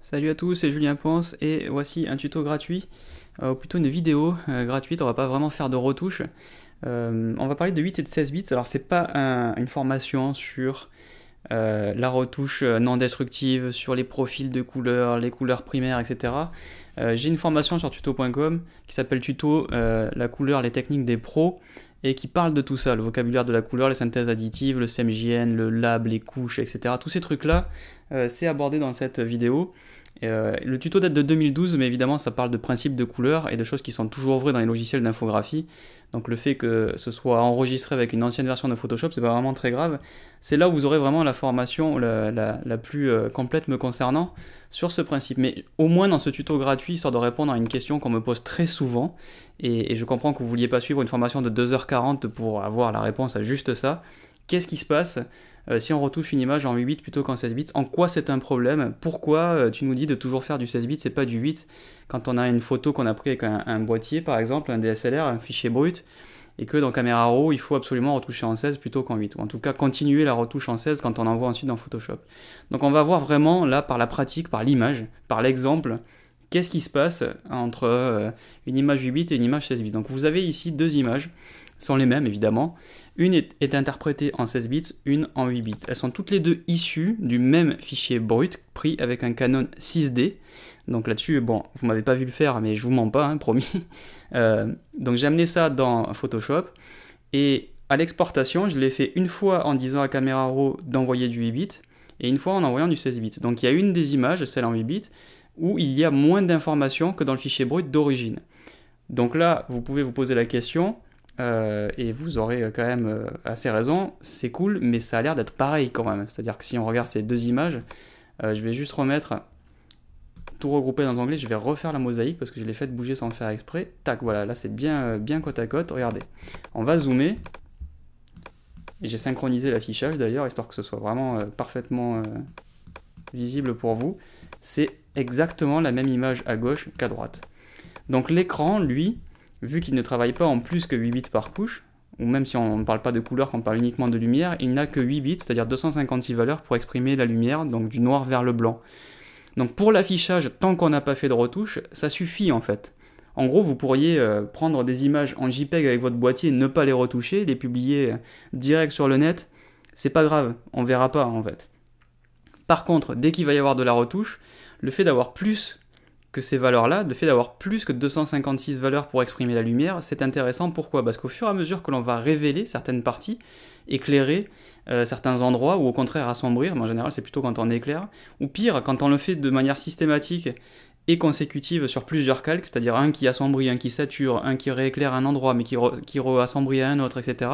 Salut à tous, c'est Julien Ponce et voici un tuto gratuit, ou plutôt une vidéo gratuite. On va pas vraiment faire de retouches. On va parler de 8 et de 16 bits. Alors c'est pas une formation sur la retouche non destructive, sur les profils de couleurs, les couleurs primaires, etc. J'ai une formation sur tuto.com qui s'appelle Tuto, la couleur, les techniques des pros, et qui parle de tout ça, le vocabulaire de la couleur, les synthèses additives, le CMJN, le lab, les couches, etc. Tous ces trucs-là, c'est abordé dans cette vidéo. Le tuto date de 2012, mais évidemment ça parle de principes de couleurs et de choses qui sont toujours vraies dans les logiciels d'infographie. Donc le fait que ce soit enregistré avec une ancienne version de Photoshop, c'est pas vraiment très grave. C'est là où vous aurez vraiment la formation la plus complète me concernant sur ce principe. Mais au moins dans ce tuto gratuit, histoire de répondre à une question qu'on me pose très souvent, et je comprends que vous ne vouliez pas suivre une formation de 2h40 pour avoir la réponse à juste ça. Qu'est-ce qui se passe si on retouche une image en 8 bits plutôt qu'en 16 bits? En quoi c'est un problème? Pourquoi tu nous dis de toujours faire du 16 bits, c'est pas du 8? Quand on a une photo qu'on a pris avec un boîtier par exemple, un DSLR, un fichier brut, et que dans Camera Raw, il faut absolument retoucher en 16 plutôt qu'en 8, ou en tout cas continuer la retouche en 16 quand on envoie ensuite dans Photoshop. Donc on va voir vraiment là par la pratique, par l'image, par l'exemple, qu'est-ce qui se passe entre une image 8 bits et une image 16 bits. Donc vous avez ici deux images, sont les mêmes évidemment. Une est interprétée en 16 bits, une en 8 bits. Elles sont toutes les deux issues du même fichier brut pris avec un Canon 6D. Donc là-dessus, bon, vous m'avez pas vu le faire, mais je vous mens pas, hein, promis. Donc j'ai amené ça dans Photoshop et à l'exportation, je l'ai fait une fois en disant à Camera Raw d'envoyer du 8 bits et une fois en envoyant du 16 bits. Donc il y a une des images, celle en 8 bits, où il y a moins d'informations que dans le fichier brut d'origine. Donc là, vous pouvez vous poser la question. Et vous aurez quand même assez raison, c'est cool, mais ça a l'air d'être pareil quand même. C'est-à-dire que si on regarde ces deux images, je vais juste remettre, tout regrouper dans l'onglet, je vais refaire la mosaïque parce que je l'ai fait bouger sans le faire exprès. Tac, voilà, là c'est bien côte à côte, regardez. On va zoomer, et j'ai synchronisé l'affichage d'ailleurs, histoire que ce soit vraiment parfaitement visible pour vous. C'est exactement la même image à gauche qu'à droite. Donc l'écran, lui, vu qu'il ne travaille pas en plus que 8 bits par couche, ou même si on ne parle pas de couleur, qu'on parle uniquement de lumière, il n'a que 8 bits, c'est-à-dire 256 valeurs pour exprimer la lumière, donc du noir vers le blanc. Donc pour l'affichage, tant qu'on n'a pas fait de retouche, ça suffit en fait. En gros, vous pourriez prendre des images en JPEG avec votre boîtier, ne pas les retoucher, les publier direct sur le net, c'est pas grave, on verra pas en fait. Par contre, dès qu'il va y avoir de la retouche, le fait d'avoir plus que ces valeurs-là, le fait d'avoir plus que 256 valeurs pour exprimer la lumière, c'est intéressant. Pourquoi? Parce qu'au fur et à mesure que l'on va révéler certaines parties, éclairer certains endroits, ou au contraire assombrir, mais en général c'est plutôt quand on éclaire, ou pire, quand on le fait de manière systématique et consécutive sur plusieurs calques, c'est-à-dire un qui assombrit, un qui sature, un qui rééclaire un endroit, mais qui re-assombrit à un autre, etc.,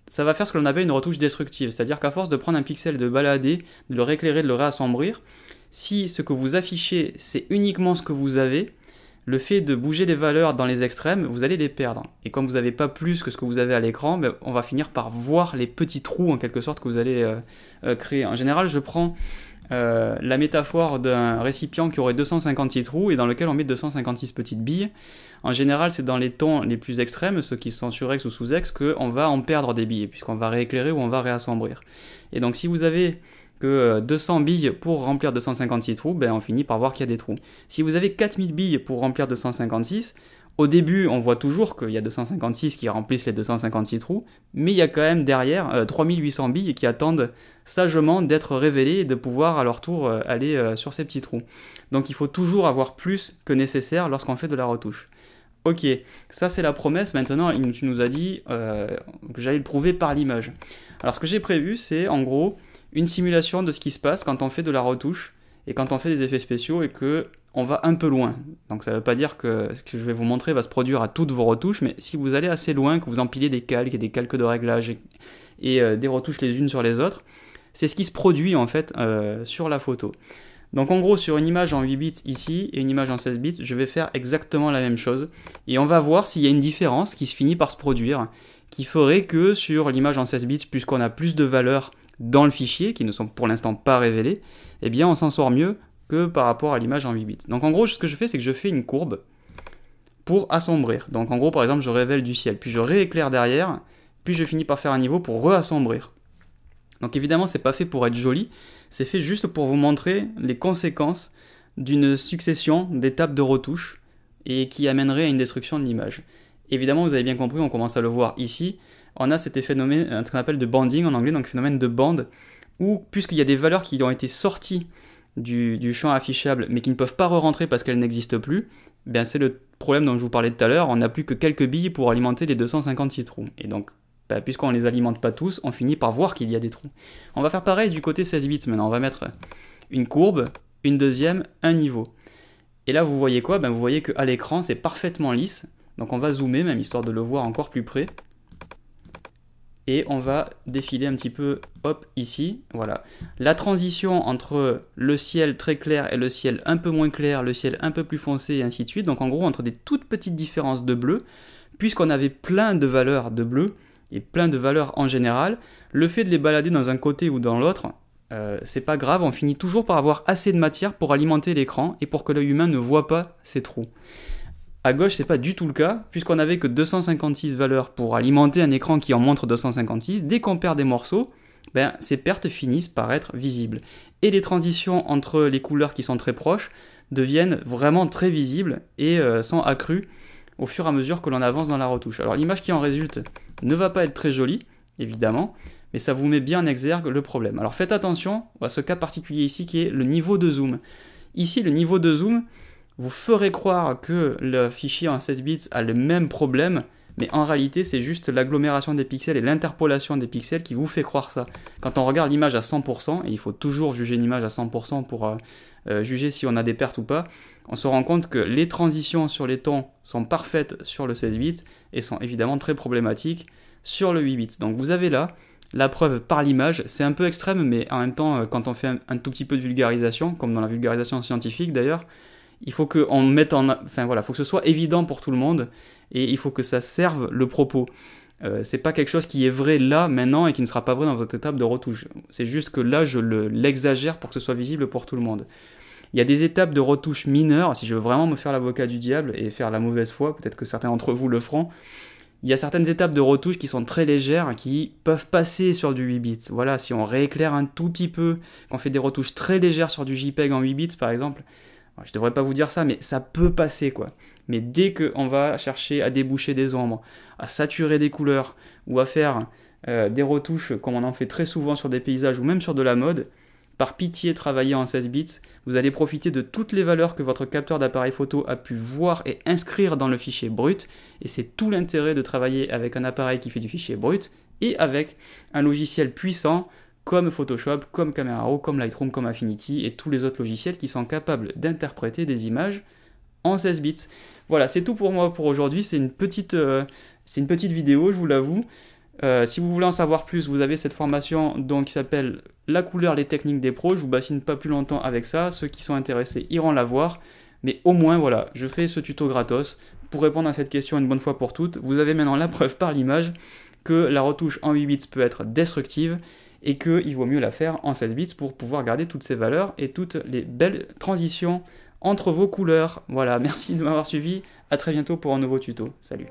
ça va faire ce que l'on appelle une retouche destructive, c'est-à-dire qu'à force de prendre un pixel, de balader, de le rééclairer, de le réassombrir, si ce que vous affichez, c'est uniquement ce que vous avez, le fait de bouger des valeurs dans les extrêmes, vous allez les perdre. Et comme vous n'avez pas plus que ce que vous avez à l'écran, ben, on va finir par voir les petits trous, en quelque sorte, que vous allez créer. En général, je prends la métaphore d'un récipient qui aurait 256 trous et dans lequel on met 256 petites billes. En général, c'est dans les tons les plus extrêmes, ceux qui sont sur X ou sous X, qu'on va en perdre des billes, puisqu'on va rééclairer ou on va réassombrir. Et donc, si vous avez que 200 billes pour remplir 256 trous, ben on finit par voir qu'il y a des trous. Si vous avez 4000 billes pour remplir 256, au début on voit toujours qu'il y a 256 qui remplissent les 256 trous, mais il y a quand même derrière 3800 billes qui attendent sagement d'être révélées et de pouvoir à leur tour aller sur ces petits trous. Donc il faut toujours avoir plus que nécessaire lorsqu'on fait de la retouche. Ok, ça c'est la promesse. Maintenant tu nous as dit que j'allais le prouver par l'image. Alors ce que j'ai prévu, c'est en gros une simulation de ce qui se passe quand on fait de la retouche et quand on fait des effets spéciaux et que on va un peu loin. Donc ça ne veut pas dire que ce que je vais vous montrer va se produire à toutes vos retouches, mais si vous allez assez loin, que vous empilez des calques et des calques de réglage et des retouches les unes sur les autres, c'est ce qui se produit en fait sur la photo. Donc en gros, sur une image en 8 bits ici et une image en 16 bits, je vais faire exactement la même chose. Et on va voir s'il y a une différence qui se finit par se produire, qui ferait que sur l'image en 16 bits, puisqu'on a plus de valeurs dans le fichier, qui ne sont pour l'instant pas révélées, eh bien on s'en sort mieux que par rapport à l'image en 8 bits. Donc en gros, ce que je fais, c'est que je fais une courbe pour assombrir. Donc en gros, par exemple, je révèle du ciel, puis je rééclaire derrière, puis je finis par faire un niveau pour reassombrir. Donc évidemment, c'est pas fait pour être joli, c'est fait juste pour vous montrer les conséquences d'une succession d'étapes de retouche et qui amènerait à une destruction de l'image. Évidemment, vous avez bien compris, on commence à le voir ici, on a cet phénomène, ce qu'on appelle de banding en anglais, donc phénomène de bande, où puisqu'il y a des valeurs qui ont été sorties du champ affichable, mais qui ne peuvent pas re-rentrer parce qu'elles n'existent plus, ben c'est le problème dont je vous parlais tout à l'heure, on n'a plus que quelques billes pour alimenter les 256 trous. Et donc, puisqu'on ne les alimente pas tous, on finit par voir qu'il y a des trous. On va faire pareil du côté 16 bits maintenant, on va mettre une courbe, une deuxième, un niveau. Et là, vous voyez quoi? Vous voyez qu'à l'écran, c'est parfaitement lisse. Donc on va zoomer, même histoire de le voir encore plus près. Et on va défiler un petit peu, hop, ici, voilà. La transition entre le ciel très clair et le ciel un peu moins clair, le ciel un peu plus foncé, et ainsi de suite. Donc en gros, entre des toutes petites différences de bleu, puisqu'on avait plein de valeurs de bleu, et plein de valeurs en général, le fait de les balader dans un côté ou dans l'autre, c'est pas grave, on finit toujours par avoir assez de matière pour alimenter l'écran, et pour que l'œil humain ne voit pas ces trous. À gauche, c'est pas du tout le cas, puisqu'on n'avait que 256 valeurs pour alimenter un écran qui en montre 256. Dès qu'on perd des morceaux, ces pertes finissent par être visibles. Et les transitions entre les couleurs qui sont très proches deviennent vraiment très visibles et sont accrues au fur et à mesure que l'on avance dans la retouche. Alors l'image qui en résulte ne va pas être très jolie, évidemment, mais ça vous met bien en exergue le problème. Alors faites attention à ce cas particulier ici qui est le niveau de zoom. Ici, le niveau de zoom vous ferez croire que le fichier en 16 bits a le même problème, mais en réalité c'est juste l'agglomération des pixels et l'interpolation des pixels qui vous fait croire ça. Quand on regarde l'image à 100%, et il faut toujours juger une image à 100% pour juger si on a des pertes ou pas, on se rend compte que les transitions sur les tons sont parfaites sur le 16 bits et sont évidemment très problématiques sur le 8 bits. Donc vous avez là la preuve par l'image, c'est un peu extrême, mais en même temps, quand on fait un tout petit peu de vulgarisation, comme dans la vulgarisation scientifique d'ailleurs, il faut qu'on mette faut que ce soit évident pour tout le monde et il faut que ça serve le propos. C'est pas quelque chose qui est vrai là, maintenant, et qui ne sera pas vrai dans votre étape de retouche. C'est juste que là, je l'exagère pour que ce soit visible pour tout le monde. Il y a des étapes de retouche mineures, si je veux vraiment me faire l'avocat du diable et faire la mauvaise foi, peut-être que certains d'entre vous le feront. Il y a certaines étapes de retouche qui sont très légères, qui peuvent passer sur du 8 bits. Voilà, si on rééclaire un tout petit peu, qu'on fait des retouches très légères sur du JPEG en 8 bits par exemple, je devrais pas vous dire ça, mais ça peut passer quoi. Mais dès qu'on va chercher à déboucher des ombres, à saturer des couleurs, ou à faire des retouches comme on en fait très souvent sur des paysages ou même sur de la mode, par pitié travaillez en 16 bits, vous allez profiter de toutes les valeurs que votre capteur d'appareil photo a pu voir et inscrire dans le fichier brut, et c'est tout l'intérêt de travailler avec un appareil qui fait du fichier brut, et avec un logiciel puissant, comme Photoshop, comme Camera Raw, comme Lightroom, comme Affinity et tous les autres logiciels qui sont capables d'interpréter des images en 16 bits. Voilà, c'est tout pour moi pour aujourd'hui, c'est une petite vidéo, je vous l'avoue. Si vous voulez en savoir plus, vous avez cette formation qui s'appelle La couleur, les techniques des pros, je vous bassine pas plus longtemps avec ça, ceux qui sont intéressés iront la voir, mais au moins voilà, je fais ce tuto gratos pour répondre à cette question une bonne fois pour toutes. Vous avez maintenant la preuve par l'image que la retouche en 8 bits peut être destructive, et qu'il vaut mieux la faire en 16 bits pour pouvoir garder toutes ces valeurs et toutes les belles transitions entre vos couleurs. Voilà, merci de m'avoir suivi, à très bientôt pour un nouveau tuto. Salut.